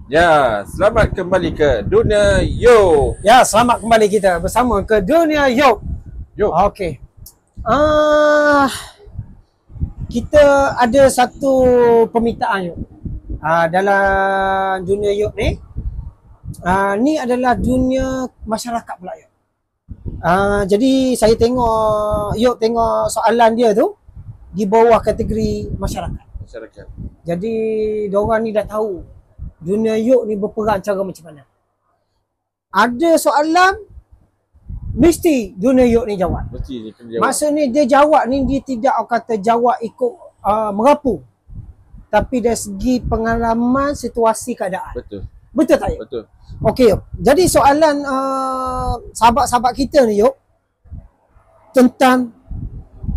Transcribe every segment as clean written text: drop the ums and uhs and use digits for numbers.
Ya, selamat kembali ke Dunia Yok. Ya, selamat kembali kita bersama ke Dunia Yok. Okey. Kita ada satu permintaan Yok. Dalam Dunia Yok ni, ni adalah dunia masyarakat pula Yok. Jadi saya tengok Yok tengok soalan dia tu di bawah kategori masyarakat. Jadi diorang ni dah tahu Dunia Yok ni berperan cara macam mana. Ada soalan mesti Dunia Yok ni jawab. Mesti dia kena jawab. Maksudnya dia jawab ni dia tidak kata jawab ikut merapu. Tapi dari segi pengalaman situasi keadaan. Betul. Betul tak Yok? Betul. Okey Yok. Jadi soalan sahabat-sahabat kita ni Yok, tentang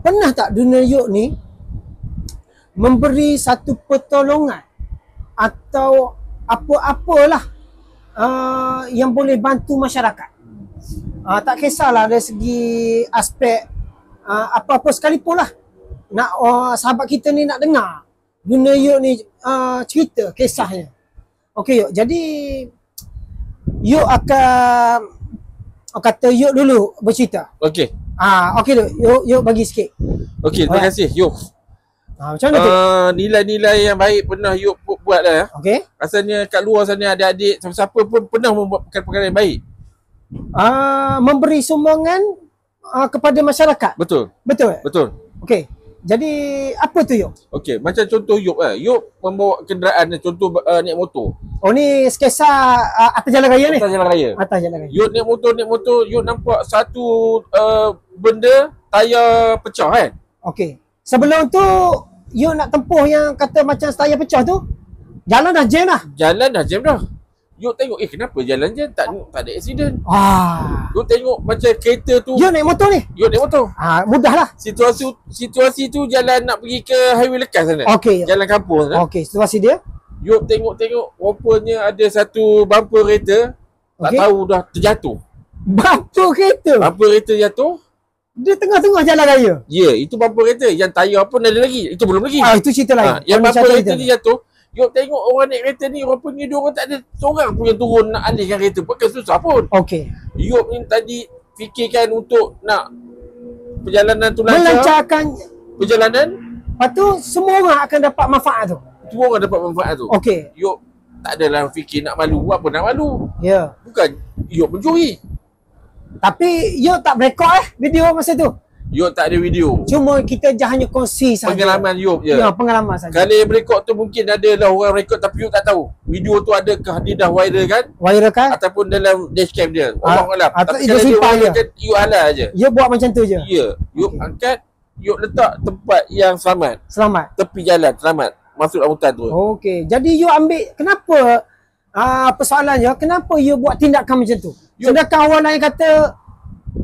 pernah tak Dunia Yok ni memberi satu pertolongan atau apa-apalah yang boleh bantu masyarakat. Tak kisahlah dari segi aspek apa-apa sekalipun lah. Nak sahabat kita ni nak dengar Dunia Yok ni cerita kisahnya. Okey Yok, jadi Yok akan kata Yok dulu bercerita. Okey. Okey Yok bagi sikit. Okey, terima kasih Yok. Macam mana tu? Nilai-nilai yang baik pernah Yok buat dah. Okey. Rasanya kat luar sana adik-adik siapa-siapa pun pernah membuat perkara-perkara yang baik. Memberi sumbangan kepada masyarakat. Betul. Betul. Betul. Okey. Jadi apa tu Yok? Okey, macam contoh Yok Yok membawa kenderaan, contoh naik motor. Oh ni sketsa atas jalan raya ni? Atas jalan raya. Atas jalan raya. Yok naik motor, Yok nampak satu benda tayar pecah kan? Okey. Sebelum tu Yok nak tempuh yang kata macam tayar pecah tu, jalan dah jam dah. Jalan dah jam dah. Yok tengok kenapa jalan jam tak ada aksiden. Yok tengok macam kereta tu. Yok naik motor ni? Yok naik motor. Mudahlah. Situasi tu jalan nak pergi ke highway lekas sana. Okey. Jalan kampung sana. Okey, situasi dia. Yok tengok rupanya ada satu bumper kereta tak tahu dah terjatuh. Bumper kereta? Bumper kereta jatuh. Dia tengah-tengah jalan raya? Ya, itu bumper kereta. Yang tayar pun ada lagi. Itu belum lagi. Itu cerita lain. Yang bumper kereta ni jatuh. Yok tengok orang naik kereta ni, rupanya dia orang tak ada seorang pun yang turun nak alihkan kereta. Bukan susah pun. Okey. Yok ni tadi fikirkan untuk nak perjalanan tu lancar. Melancarkan perjalanan. Lepas tu semua orang akan dapat manfaat tu. Semua orang dapat manfaat tu. Okey. Yok tak adalah fikir nak malu. Apa nak malu? Ya. Bukan Yok mencuri. Tapi Yok tak berekod video masa tu. Yok tak ada video. Cuma kita hanya kongsi saja. Pengalaman Yok je. Ya, pengalaman saja. Kalau yang berekod tu mungkin adalah orang rekod tapi Yok tak tahu. Video tu adakah dia dah viral kan? Viral kan? Ataupun dalam dashcam dia. Wallahualam. Tapi dia kalau simpan dia kan Yok halal aje. Yok buat macam tu je. Ya. Yok angkat, Yok letak tempat yang selamat. Selamat. Tepi jalan selamat. Masuk dalam hutan tu. Okey. Jadi Yok ambil kenapa persoalannya kenapa Yok buat tindakan macam tu? Sedangkan orang lain kata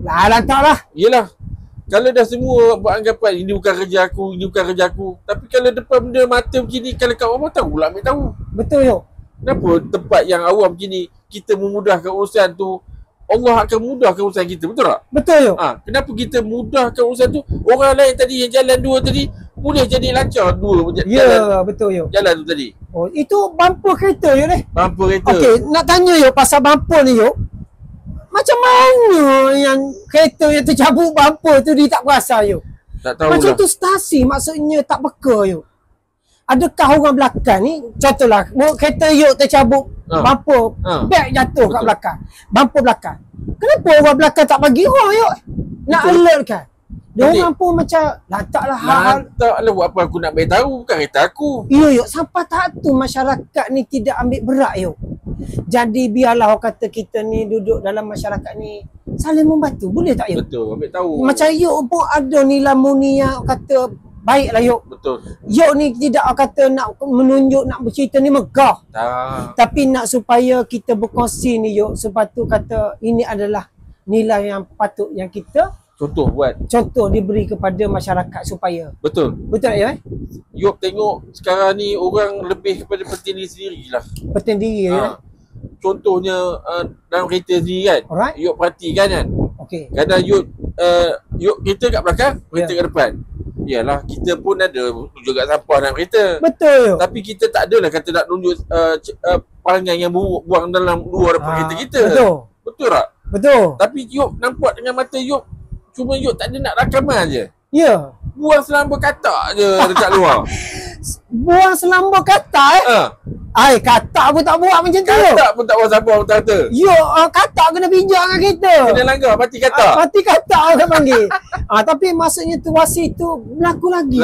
lantaklah. Yelah. Kalau dah semua buat anggapan ini bukan kerja aku, ini bukan kerja aku. Tapi kalau depan benda mata begini, kalau kat orang tahu lah ambil tahu. Betul Yok. Kenapa tempat yang awam begini kita memudahkan urusan tu, Allah akan mudahkan urusan kita, betul tak? Betul Yok. Kenapa kita mudahkan urusan tu? Orang lain tadi yang jalan dua tadi boleh jadi lancar dua jalan. Ya, betul Yok. Jalan tu tadi. Oh, itu bumper kereta Yok ni. Bumper kereta. Okey, nak tanya Yok pasal bumper ni Yok. Macam mana yang kereta yang tercabut bumper tu dia tak perasan Yok? Tak tahu macam lah. tu stasi maksudnya tak peka Yok. Adakah orang belakang ni, contohlah kereta Yok tercabut bumper, beg jatuh kat belakang, bumper belakang. Kenapa orang belakang tak bagi Yok? Nak alert kan? Dia orang pun macam lantaklah lantaklah buat apa aku nak beritahu, bukan kereta aku. Ya Yok, sampai tak tu masyarakat ni tidak ambil berat Yok. Jadi biarlah orang kata kita ni duduk dalam masyarakat ni saling membantu, boleh tak Yok? Betul, ambil tahu. Macam Yok pun ada nilai murni yang kata baiklah Yok. Betul. Yok ni tidak kata nak menunjuk, nak bercerita ni megah. Tapi nak supaya kita berkongsi ni Yok, sebab tu kata ini adalah nilai yang patut yang kita contoh diberi kepada masyarakat supaya. Betul. Betul tak Yok? Yok tengok sekarang ni orang lebih kepada penting diri sendirilah. Penting diri ya. Contohnya dalam kereta sendiri kan. Alright. Yok perhatikan kan. Okey. Kadang Yok kereta kat belakang, kereta kat depan. Yalah, kita pun ada juga sampah dalam kereta. Betul. Tapi kita tak adalah kata nak tunjuk perangai yang buruk buang dalam luar kereta kita. Betul. Betul tak? Betul. Tapi Yop nampak dengan mata Yop, cuma Yop tak ada nak rakaman je. Ya. Buang selamba katak je dekat luar. Buang selamba katak Ai, katak pun tak buat macam tu. Katak pun tak buang sampah kata. Katak kena bijak dengan kita. Kena langgar mati katak. Mati katak orang panggil. Tapi maksudnya tuasi tu berlaku lagi.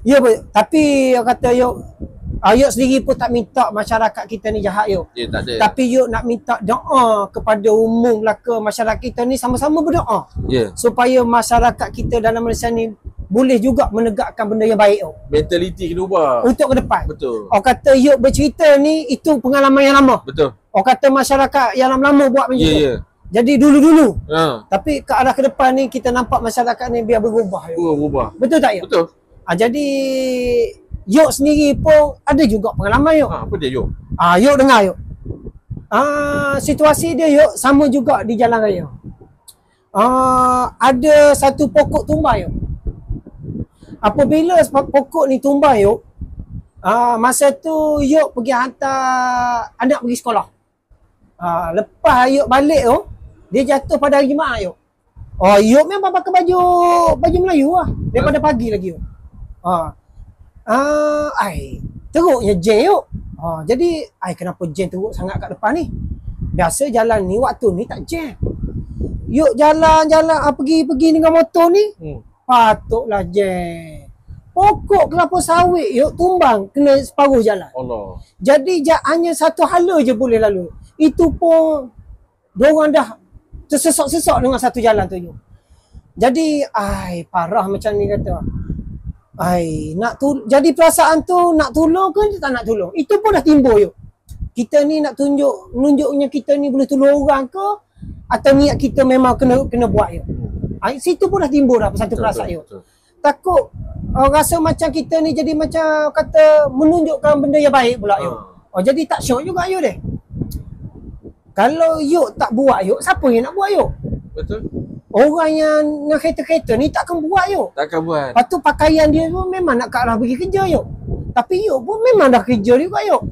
Ya, tapi orang kata Yuk sendiri pun tak minta masyarakat kita ni jahat Yuk. Ya, tak ada. Tapi Yuk nak minta doa kepada umum lah ke masyarakat kita ni sama-sama berdoa. Ya. Supaya masyarakat kita dalam Malaysia ni boleh juga menegakkan benda yang baik Yuk. Mentaliti kena ubah. Untuk ke depan. Betul. Orang kata Yuk bercerita ni itu pengalaman yang lama. Betul. Orang kata masyarakat yang lama-lama buat macam tu. Ya. Jadi dulu-dulu. Ha. Tapi ke arah ke depan ni kita nampak masyarakat ni biar berubah Yuk. Berubah. Betul tak Yuk? Betul. Jadi Yuk sendiri pun ada juga pengalaman Yuk. Apa dia Yuk? Yuk dengar Yuk. Situasi dia Yuk sama juga di jalan raya. Ada satu pokok tumbang Yuk. Apabila pokok ni tumbang Yuk, masa tu Yuk pergi hantar anak pergi sekolah. Lepas Yuk balik tu, dia jatuh pada hari Jumaat Yuk. Yuk memang pakai baju Melayu lah. Daripada pagi lagi Yuk. Teruknya jam Yuk. Jadi, kenapa jam teruk sangat kat depan ni? Biasa jalan ni, waktu ni tak jam. Yuk jalan-jalan, pergi dengan motor ni, patutlah jam. Pokok kelapa sawit Yuk tumbang, kena separuh jalan. Allah. Jadi, hanya satu hala je boleh lalu. Itu pun, diorang dah tersesak-sesak dengan satu jalan tu Yuk. Jadi, parah macam ni kata. Jadi perasaan tu nak tolong ke tak nak tolong? Itu pun dah timbul Yuk. Kita ni nak menunjuknya kita ni boleh tolong orang ke atau niat kita memang kena buat Yuk. Situ pun dah timbul dah satu perasaan Yuk. Takut rasa macam kita ni jadi macam kata menunjukkan benda yang baik pula Yuk. Jadi tak syok juga Yuk deh. Kalau Yuk tak buat Yuk, siapa yang nak buat Yuk? Betul. Orang yang kereta-kereta ni takkan buat Yuk. Takkan buat. Lepas tu pakaian dia pun memang nak ke arah pergi kerja Yuk. Tapi Yuk pun memang dah kerja juga Yuk.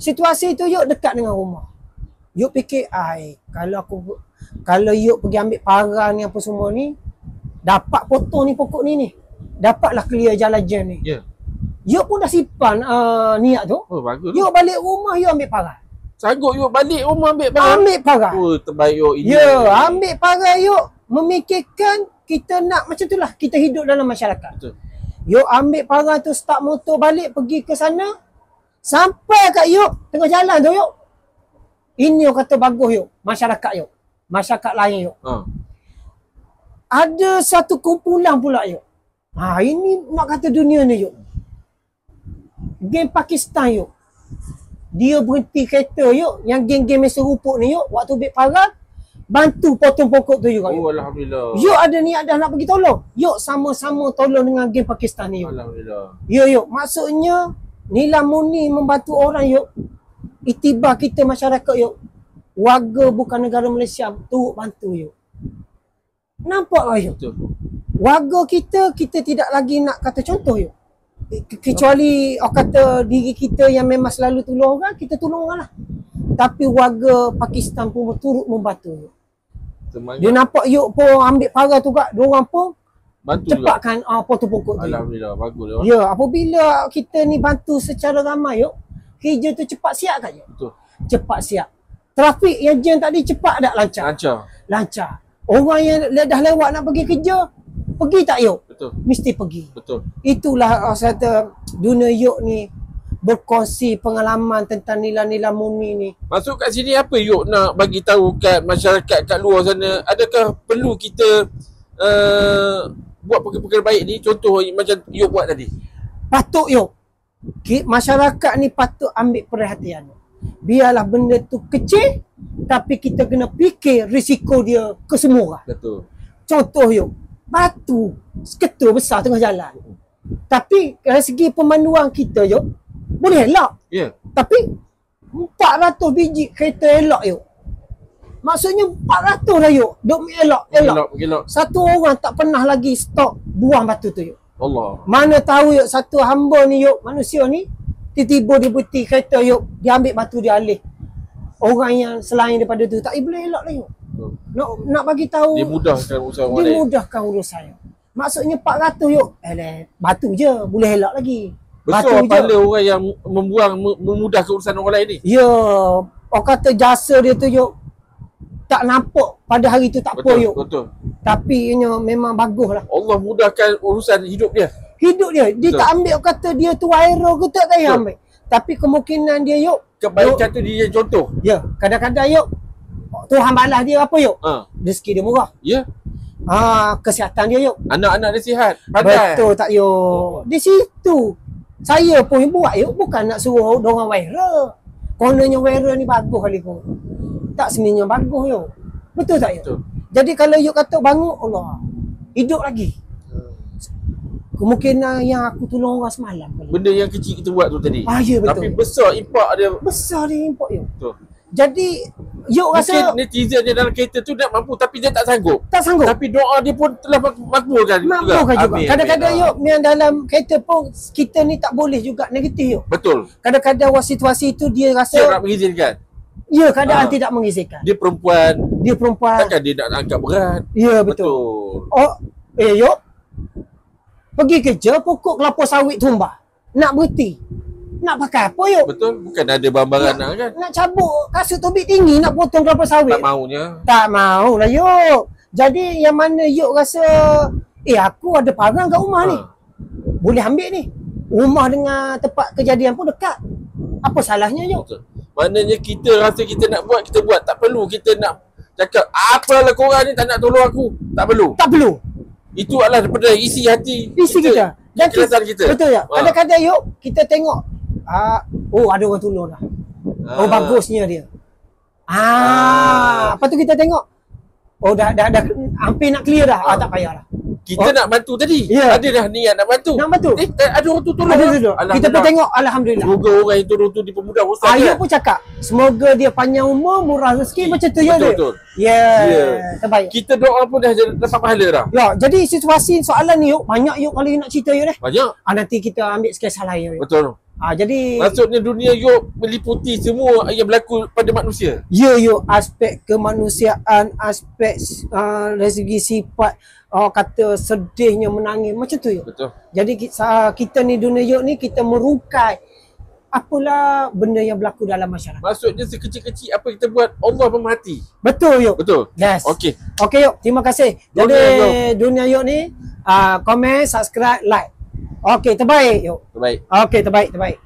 Situasi tu Yuk dekat dengan rumah. Yuk fikir, kalau Yuk pergi ambil parang ni apa semua ni, dapat potong ni pokok ni. Dapatlah clear jalan jam ni. Ya. Yuk pun dah simpan niat tu. Bagus. Yuk balik rumah Yuk ambil parang. Sanggup Yuk balik rumah ambil parang? Ambil parang. Terbaik Yuk ini. Ya, ambil parang Yuk. Memikirkan kita nak macam tu lah. Kita hidup dalam masyarakat. Betul. Yuk ambil parang tu, start motor balik pergi ke sana. Sampai kat Yuk, tengah jalan tu Yuk. Ini orang kata bagus Yuk. Masyarakat Yuk. Masyarakat lain Yuk. Ada satu kumpulan pula Yuk. Ini nak kata dunia ni Yuk. Geng Pakistan Yuk. Dia berhenti kereta Yuk. Yang geng-geng Mesir Rupuk ni Yuk. Waktu ambil parang, bantu potong pokok tu juga Yuk. Alhamdulillah. Yuk ada niat dah nak pergi tolong. Yuk sama-sama tolong dengan geng Pakistan ni Yuk. Alhamdulillah. Ya Yuk. Maksudnya Nila Murni membantu orang Yuk. Iktibar kita masyarakat Yuk. Warga bukan negara Malaysia turut bantu Yuk. Nampak lah Yuk. Betul. Warga kita tidak lagi nak kata contoh Yuk. Kecuali orang kata diri kita yang memang selalu tolong orang, kita tolong orang lah. Tapi warga Pakistan pun turut membantu Yuk. Dia nampak Yuk pun ambil parang tu kat, diorang pun bantu cepatkan potong pokok tu. Alhamdulillah, bagus Yuk. Ya, apabila kita ni bantu secara ramai Yuk, kerja tu cepat siap kan Yuk? Betul. Cepat siap. Trafik yang jam tadi cepat tak lancar? Lancar. Orang yang dah lewat nak pergi kerja, pergi tak Yuk? Betul. Mesti pergi. Betul. Itulah saya kata dunia Yuk ni berkongsi pengalaman tentang nilai-nilai murni ni. Masuk kat sini apa Yuk nak bagi tahu kat masyarakat kat luar sana? Adakah perlu kita buat perkara-perkara baik ni? Contoh macam Yuk buat tadi. Patut Yuk. Masyarakat ni patut ambil perhatian. Biarlah benda tu kecil, tapi kita kena fikir risiko dia ke semua orang. Betul. Contoh Yuk, batu seketul besar tengah jalan. Tapi dari segi pemanduan kita Yuk, boleh elak. Ya. Tapi 400 biji kereta elak Yuk. Maksudnya 400 dah yuk. Duk elok. Satu orang tak pernah lagi stok buang batu tu yuk. Allah. Mana tahu yuk satu hamba ni yuk, manusia ni tiba-tiba dia berhenti kereta yuk, dia ambil batu dia alih. Orang yang selain daripada tu tak boleh elok lah yuk. Nak bagi tahu Dia mudahkan urusan orang dia lain. mudahkan urusan yuk. Maksudnya 400 yuk. Batu je boleh elok lagi. Besar kepala orang yang memudahkan urusan orang lain ni. Ya, orang kata jasa dia tu yuk tak nampak pada hari tu tak apa yuk. Betul. Tapi ianya memang bagus lah. Allah mudahkan urusan hidup dia. Hidup dia tak ambil orang kata dia tu viral ke tak payah ambil. Tapi kemungkinan dia yuk Kebaikan tu dia contoh. ya, kadang-kadang yuk Tuhan balas dia apa yuk? Rezeki dia murah. Ya. Kesihatan dia yuk. Anak-anak dia sihat. Pandai. Betul tak yuk? Di situ saya pun buat yuk, bukan nak suruh dorang viral. Kononnya viral ni bagus kali pun. Tak sebenarnya bagus yuk. Betul tak yuk? Betul. Jadi kalau yuk kata bangun, Allah hidup lagi. Kemungkinan yang aku tolong orang semalam kali. Benda yang kecil kita buat tu tadi. Ya betul. Tapi besar impak dia. Besar dia import yuk. Betul. Jadi yuk Mungkin rasa netizen dia dalam kereta tu nak mampu tapi dia tak sanggup. tak sanggup. Tapi doa dia pun telah makbulkan Makbulkan juga. Amin, Kadang-kadang amin. yuk yang dalam kereta pun kita ni tak boleh juga negatif yuk. Betul. Kadang-kadang situasi itu dia rasa Dia nak mengizinkan. ya keadaan tidak mengizinkan. Dia perempuan. Dia perempuan. Takkan dia nak angkat berat. Ya betul. Oh, yuk. Pergi kerja pokok kelapa sawit tumbah. Nak berhenti. Nak pakai apa yuk? Betul. Bukan ada barang-barang nak kan. Nak cabut kasut tobik tinggi nak potong kelapa sawit. Tak maunya. Tak mau lah yuk. Jadi yang mana yuk rasa aku ada parang kat rumah ni. Boleh ambil ni. Rumah dengan tempat kejadian pun dekat. Apa salahnya yuk? Betul. Maknanya kita rasa kita nak buat, kita buat. Tak perlu kita nak cakap apalah korang ni tak nak tolong aku. Tak perlu. Tak perlu. Itu adalah daripada isi hati Isi kita. Dan keikhlasan kita. Betul tak? Kadang-kadang yuk kita tengok ada orang tolong dah. Oh bagusnya dia. Lepas tu kita tengok dah hampir nak clear dah. Tak payahlah. Kita nak bantu tadi. Ya. Ada dah niat nak bantu. Nak bantu. Ada orang tu tolong. Ada dulu. Kita pun tengok alhamdulillah. Semoga orang yang tolong tu dipermudah urusan dia. Ayah pun cakap semoga dia panjang umur, murah rezeki macam tu ya dia. Betul. Terbaik. Kita doa pun dah dapat pahala dah. Ya, jadi situasi soalan ni yuk banyak yuk kalau nak cerita yuk deh. Banyak. Nanti kita ambil kisah lain yuk. Betul. Jadi Maksudnya dunia yuk meliputi semua yang berlaku pada manusia. ya yuk aspek kemanusiaan, aspek dari segi sifat kata sedihnya menangis macam tu yuk. Betul. Jadi kita ni dunia yuk ni kita merungkai apalah benda yang berlaku dalam masyarakat. Maksudnya sekecil-kecil apa kita buat Allah pemerhati. Betul yuk. Betul. Yes. Okey. Okey yuk, terima kasih. Jadi dunia yuk ni komen, subscribe, like. Okey, terbaik yuk. Terbaik. Okey, terbaik.